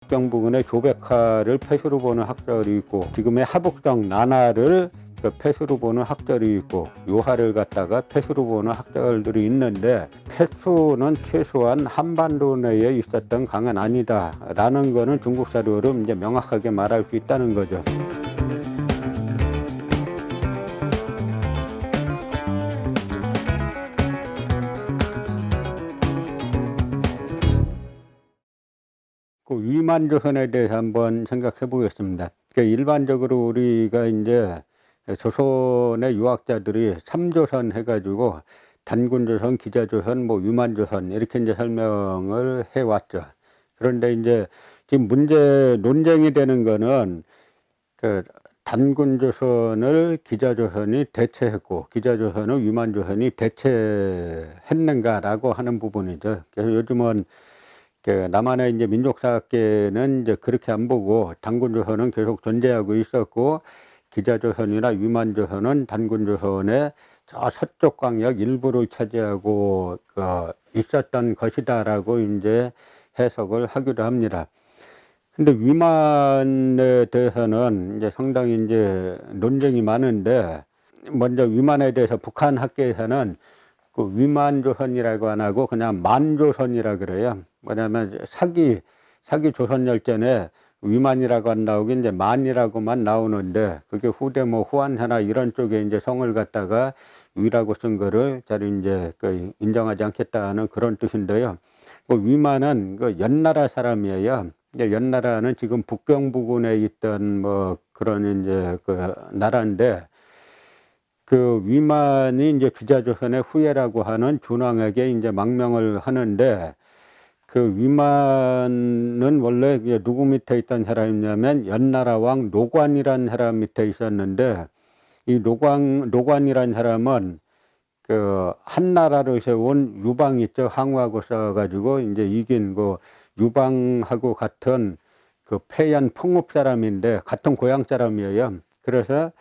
북경 부근의 조백화를 폐수로 보는 학설이 있고, 지금의 하북성 난화를 폐수로 보는 학설이 있고, 요하를 갖다가 폐수로 보는 학설들이 있는데, 폐수는 최소한 한반도 내에 있었던 강은 아니다라는 거는 중국 사료로 이제 명확하게 말할 수 있다는 거죠. 그 위만조선에 대해서 한번 생각해 보겠습니다. 일반적으로 우리가 이제 조선의 유학자들이 3조선 해가지고 단군조선, 기자조선, 뭐 위만조선 이렇게 이제 설명을 해왔죠. 그런데 이제 지금 논쟁이 되는 거는 그 단군조선을 기자조선이 대체했고 기자조선을 위만조선이 대체했는가라고 하는 부분이죠. 그래서 요즘은 남한의 이제 민족사학계는 이제 그렇게 안 보고 단군조선은 계속 존재하고 있었고 기자조선이나 위만조선은 단군조선의 저 서쪽 광역 일부를 차지하고 있었던 것이다라고 이제 해석을 하기도 합니다. 근데 위만에 대해서는 이제 상당히 이제 논쟁이 많은데, 먼저 위만에 대해서 북한 학계에서는 그 위만조선이라고 안 하고 그냥 만조선이라 그래요. 뭐냐면 사기 조선열전에 위만이라고 안 나오고 이제 만이라고만 나오는데, 그게 후대 뭐 후한사나 이런 쪽에 이제 성을 갖다가 위라고 쓴 거를 잘 이제 인정하지 않겠다는 그런 뜻인데요. 그 위만은 그 연나라 사람이에요. 연나라는 지금 북경 부근에 있던 뭐 그런 이제 그 나라인데, 그 위만이 이제 기자조선의 후예라고 하는 준왕에게 이제 망명을 하는데, 그 위만은 원래 누구 밑에 있던 사람이냐면 연나라 왕 노관이라는 사람 밑에 있었는데, 이 노관이라는 사람은 그 한나라를 세운 유방 있죠. 항우하고 싸워가지고 이제 이긴 그 유방하고 같은 그 패연 풍읍 사람인데 같은 고향 사람이에요. 그래서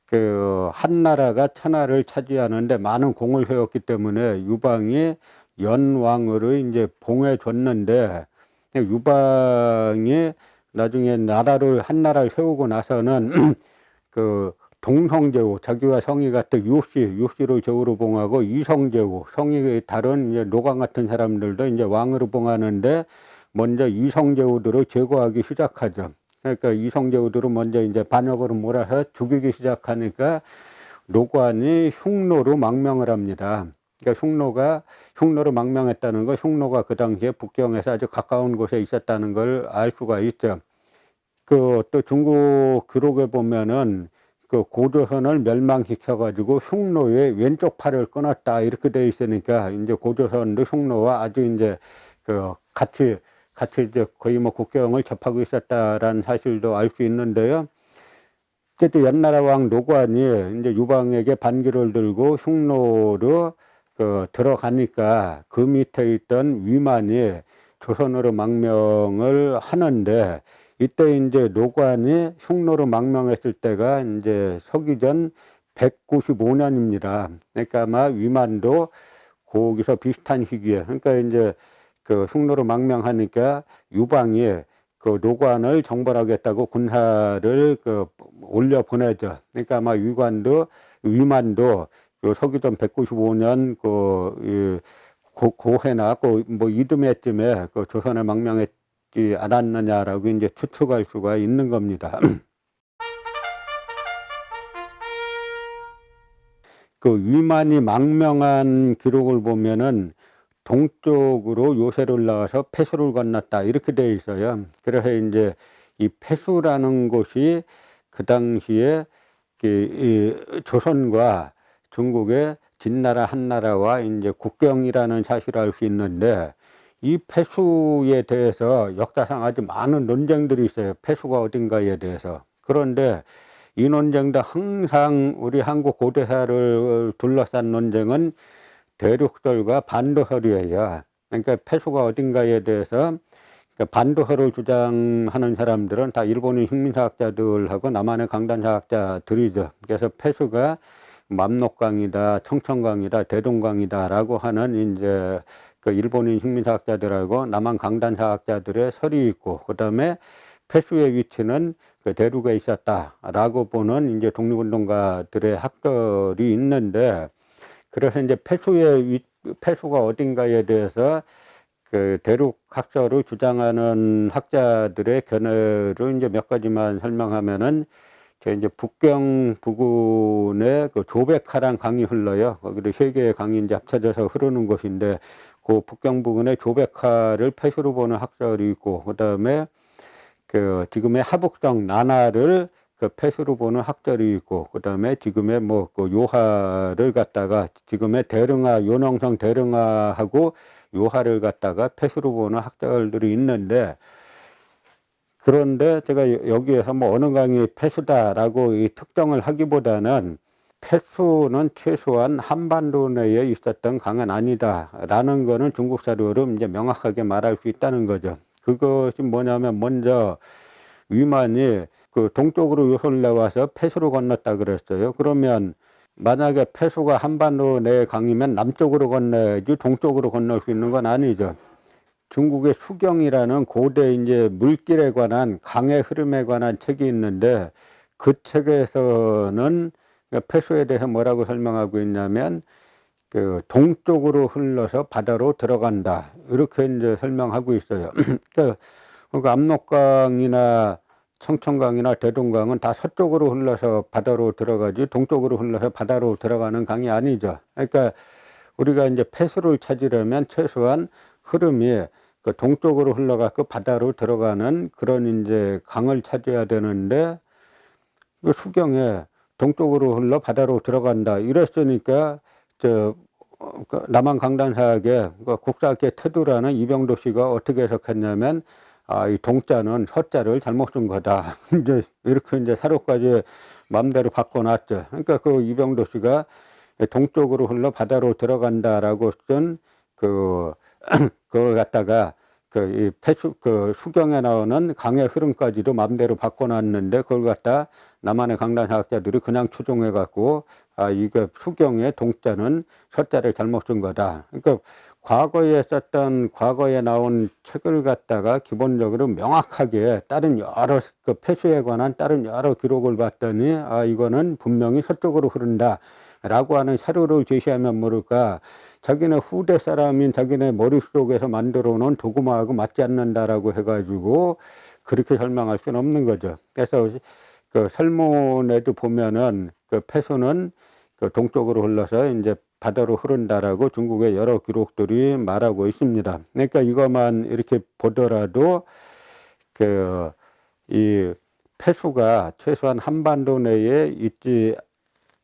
그 한나라가 천하를 차지하는데 많은 공을 세웠기 때문에 유방이 연왕으로 이제 봉해 줬는데, 유방이 나중에 한나라를 세우고 나서는 그 동성제후, 자기와 성이 같은 유씨를 제후로 봉하고, 이성제후, 성이 다른 이제 노관 같은 사람들도 이제 왕으로 봉하는데 먼저 이성제후들을 제거하기 시작하죠. 그러니까 이성제후들은 먼저 이제 반역으로 몰아서 죽이기 시작하니까 노관이 흉노로 망명을 합니다. 그러니까 흉노로 망명했다는 거, 흉노가 그 당시에 북경에서 아주 가까운 곳에 있었다는 걸 알 수가 있죠. 그 또 중국 기록에 보면은 그 고조선을 멸망시켜가지고 흉노의 왼쪽 팔을 끊었다 이렇게 돼 있으니까 이제 고조선도 흉노와 아주 이제 그 같이 이제 거의 뭐 국경을 접하고 있었다라는 사실도 알 수 있는데요. 어쨌든 연나라 왕 노관이 이제 유방에게 반기를 들고 흉노로 들어가니까 그 밑에 있던 위만이 조선으로 망명을 하는데, 이때 이제 노관이 흉노로 망명했을 때가 이제 서기전 195년입니다. 그러니까 아마 위만도 거기서 비슷한 시기에, 그러니까 이제 그 흉노로 망명하니까 유방이 그 노관을 정벌하겠다고 군사를 올려 보내죠. 그러니까 아마 위만도 그 서기전 195년 고해나 뭐 이듬해쯤에 그 조선에 망명했지 않았느냐라고 이제 추측할 수가 있는 겁니다. 그 위만이 망명한 기록을 보면은 동쪽으로 요새를 나와서 폐수를 건넜다 이렇게 되어 있어요. 그래서 이제 이 폐수라는 곳이 그 당시에 이 조선과 중국의 진나라 한나라와 이제 국경이라는 사실을 알 수 있는데, 이 폐수에 대해서 역사상 아주 많은 논쟁들이 있어요. 폐수가 어딘가에 대해서. 그런데 이 논쟁도 항상 우리 한국 고대사를 둘러싼 논쟁은 대륙설과 반도설이에요. 그러니까 폐수가 어딘가에 대해서 반도설을 주장하는 사람들은 다 일본인 식민사학자들하고 남한의 강단사학자들이죠. 그래서 폐수가 압록강이다, 청천강이다, 대동강이다라고 하는 이제 그 일본인 식민사학자들하고 남한 강단사학자들의 설이 있고, 그다음에 폐수의 위치는 그 대륙에 있었다라고 보는 이제 독립운동가들의 학설이 있는데, 그래서 이제 폐수가 어딘가에 대해서 그 대륙 학설을 주장하는 학자들의 견해를 이제 몇 가지만 설명하면은, 저 이제 북경 부근에 그 조백하란 강이 흘러요. 거기도 세 개의 강이 이제 합쳐져서 흐르는 곳인데, 그 북경 부근에 조백하를 폐수로 보는 학설이 있고, 그다음에 그 지금의 하북성 나나를 그 폐수로 보는 학설이 있고, 그다음에 지금의 뭐 그 요하를 갖다가 지금의 대릉하, 요농성 대릉하하고 요하를 갖다가 폐수로 보는 학설들이 있는데, 그런데 제가 여기에서 뭐 어느 강이 폐수다라고 이 특정을 하기보다는, 폐수는 최소한 한반도 내에 있었던 강은 아니다라는 거는 중국 사료로 이제 명확하게 말할 수 있다는 거죠. 그것이 뭐냐면, 먼저 위만이 그 동쪽으로 요소를 내와서 폐수로 건넜다 그랬어요. 그러면 만약에 폐수가 한반도 내 강이면 남쪽으로 건너야지 동쪽으로 건널 수 있는 건 아니죠. 중국의 수경이라는 고대 이제 물길에 관한, 강의 흐름에 관한 책이 있는데, 그 책에서는 폐수에 대해서 뭐라고 설명하고 있냐면, 그 동쪽으로 흘러서 바다로 들어간다, 이렇게 이제 설명하고 있어요. 그러니까 압록강이나 청천강이나 대동강은 다 서쪽으로 흘러서 바다로 들어가지 동쪽으로 흘러서 바다로 들어가는 강이 아니죠. 그러니까 우리가 이제 폐수를 찾으려면 최소한 흐름이 그 동쪽으로 흘러가서 바다로 들어가는 그런 이제 강을 찾아야 되는데, 그 수경에 동쪽으로 흘러 바다로 들어간다 이랬으니까, 그 남한 강단사학의 그 국사학계 태두라는 이병도 씨가 어떻게 해석했냐면, 이 동자는 서자를 잘못 쓴 거다. 이제 이렇게 이제 사료까지 마음대로 바꿔놨죠. 그러니까 그 이병도 씨가 동쪽으로 흘러 바다로 들어간다라고 쓴 그걸 갖다가 이 그 수경에 나오는 강의 흐름까지도 마음대로 바꿔놨는데, 그걸 갖다 남한의 강단사학자들이 그냥 추종해 갖고, 이거 수경의 동자는 서자를 잘못 쓴 거다. 그러니까 과거에 나온 책을 갖다가 기본적으로 명확하게 다른 여러 그 폐수에 관한 다른 여러 기록을 봤더니, 이거는 분명히 서쪽으로 흐른다라고 하는 사료를 제시하면 모를까, 자기네 후대 사람인 자기네 머릿속에서 만들어 놓은 도구마하고 맞지 않는다라고 해가지고 그렇게 설명할 수는 없는 거죠. 그래서 그 설문에도 보면은 그 폐수는 그 동쪽으로 흘러서 이제 바다로 흐른다라고 중국의 여러 기록들이 말하고 있습니다. 그러니까 이것만 이렇게 보더라도 이 폐수가 최소한 한반도 내에 있지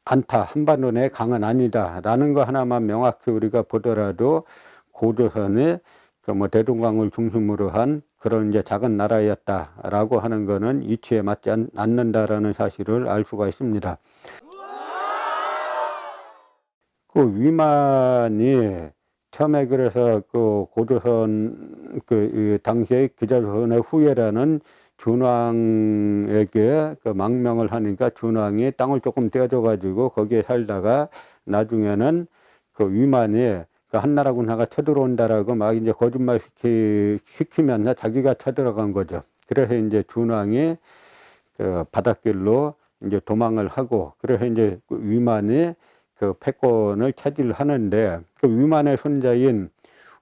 않다, 한반도 내 강은 아니다라는 거 하나만 명확히 우리가 보더라도, 고조선이 그 뭐 대동강을 중심으로 한 그런 이제 작은 나라였다라고 하는 거는 이치에 맞지 않는다라는 사실을 알 수가 있습니다. 그 위만이 처음에 그래서 그 고조선 그 당시에 기자조선의 후예라는 준왕에게 그 망명을 하니까, 준왕이 땅을 조금 떼어줘 가지고 거기에 살다가 나중에는 그 위만이 그 한나라 군사가 쳐들어온다라고 막 이제 거짓말 시키면서 자기가 쳐들어간 거죠. 그래서 이제 준왕이 그 바닷길로 이제 도망을 하고, 그래서 이제 그 위만이 그 패권을 차지를 하는데, 그 위만의 손자인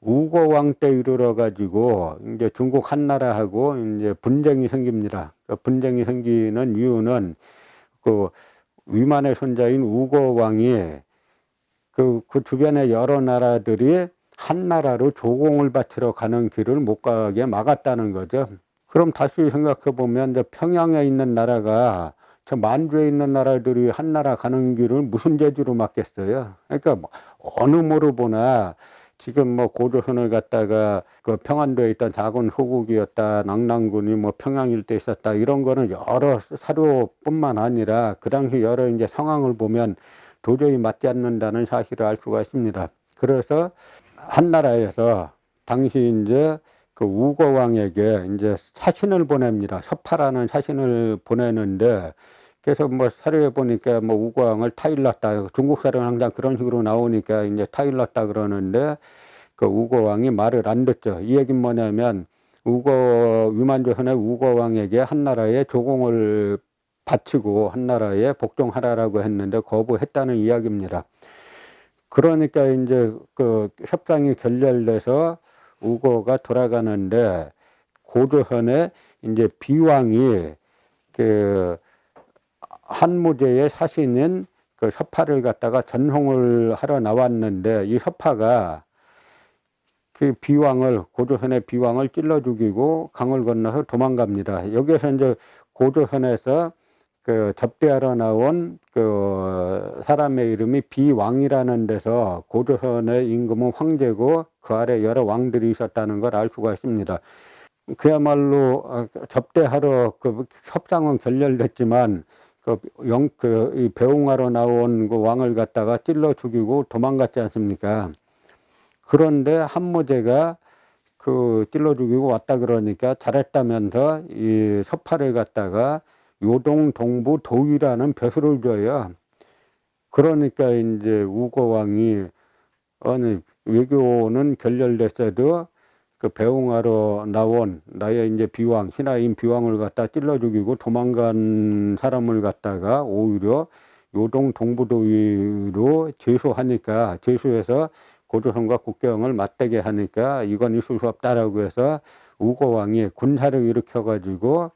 우고왕 때 이르러 가지고 이제 중국 한나라하고 이제 분쟁이 생깁니다. 그 분쟁이 생기는 이유는, 그 위만의 손자인 우고왕이 그 주변의 여러 나라들이 한나라로 조공을 바치러 가는 길을 못 가게 막았다는 거죠. 그럼 다시 생각해 보면, 이제 평양에 있는 나라가 저 만주에 있는 나라들이 한나라 가는 길을 무슨 재주로 막겠어요? 그러니까 뭐 어느 모로 보나 지금 뭐 고조선을 갖다가 그 평안도에 있던 작은 소국이었다, 낙랑군이 뭐 평양 일대에 있었다, 이런 거는 여러 사료뿐만 아니라 그 당시 여러 이제 상황을 보면 도저히 맞지 않는다는 사실을 알 수가 있습니다. 그래서 한나라에서 당시 이제 그 우고왕에게 이제 사신을 보냅니다. 서파라는 사신을 보내는데, 그래서 뭐 사료에 보니까 뭐 우고왕을 타일렀다. 중국 사료는 항상 그런 식으로 나오니까 이제 타일렀다 그러는데 그 우고왕이 말을 안 듣죠. 이 얘기는 뭐냐면 위만조선의 우고왕에게 한나라에 조공을 바치고 한나라에 복종하라라고 했는데 거부했다는 이야기입니다. 그러니까 이제 그 협상이 결렬돼서 우고가 돌아가는데 고조선의 이제 비왕이 그 한무제의 사신인 그 서파를 갖다가 전송을 하러 나왔는데 이 서파가 그 고조선의 비왕을 찔러 죽이고 강을 건너서 도망갑니다. 여기에서 이제 고조선에서 그 접대하러 나온 그 사람의 이름이 비왕이라는 데서 고조선의 임금은 황제고 그 아래 여러 왕들이 있었다는 걸 알 수가 있습니다. 그야말로 접대하러 그 협상은 결렬됐지만 이 배웅하러 나온 그 왕을 갖다가 찔러 죽이고 도망갔지 않습니까? 그런데 한무제가 그 찔러 죽이고 왔다 그러니까 잘했다면서 이 서파를 갖다가 요동 동부 도위라는 벼슬을 줘요. 그러니까 이제 우고왕이 외교는 결렬됐어도 그 배웅하러 나온 나의 이제 비왕, 신하인 비왕을 갖다 찔러 죽이고 도망간 사람을 갖다가 오히려 요동 동부도위로 제수해서 고조선과 국경을 맞대게 하니까 이건 있을 수 없다라고 해서 우고왕이 군사를 일으켜가지고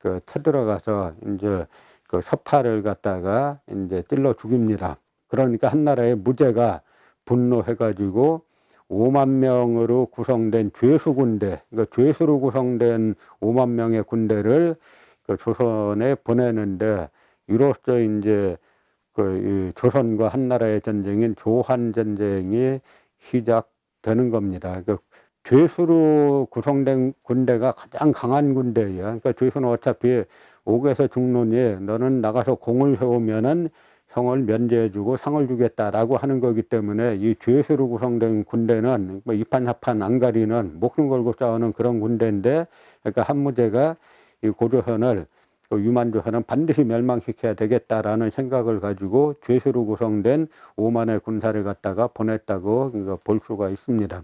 그 쳐들어가서 이제 그 서파를 갖다가 이제 찔러 죽입니다. 그러니까 한나라의 무제가 분노해가지고 5만 명으로 구성된 죄수군대, 그러니까 죄수로 구성된 5만 명의 군대를 그 조선에 보내는데 이로써 이제 그 조선과 한나라의 전쟁인 조한 전쟁이 시작되는 겁니다. 그 죄수로 구성된 군대가 가장 강한 군대예요. 그러니까 죄수는 어차피 옥에서 죽느니 너는 나가서 공을 세우면은 형을 면제해주고 상을 주겠다라고 하는 거기 때문에 이 죄수로 구성된 군대는 뭐 이판사판 안 가리는 목숨 걸고 싸우는 그런 군대인데, 그러니까 한무제가 이 고조선을 유만조선은 반드시 멸망시켜야 되겠다라는 생각을 가지고 죄수로 구성된 5만의 군사를 갖다가 보냈다고 볼 수가 있습니다.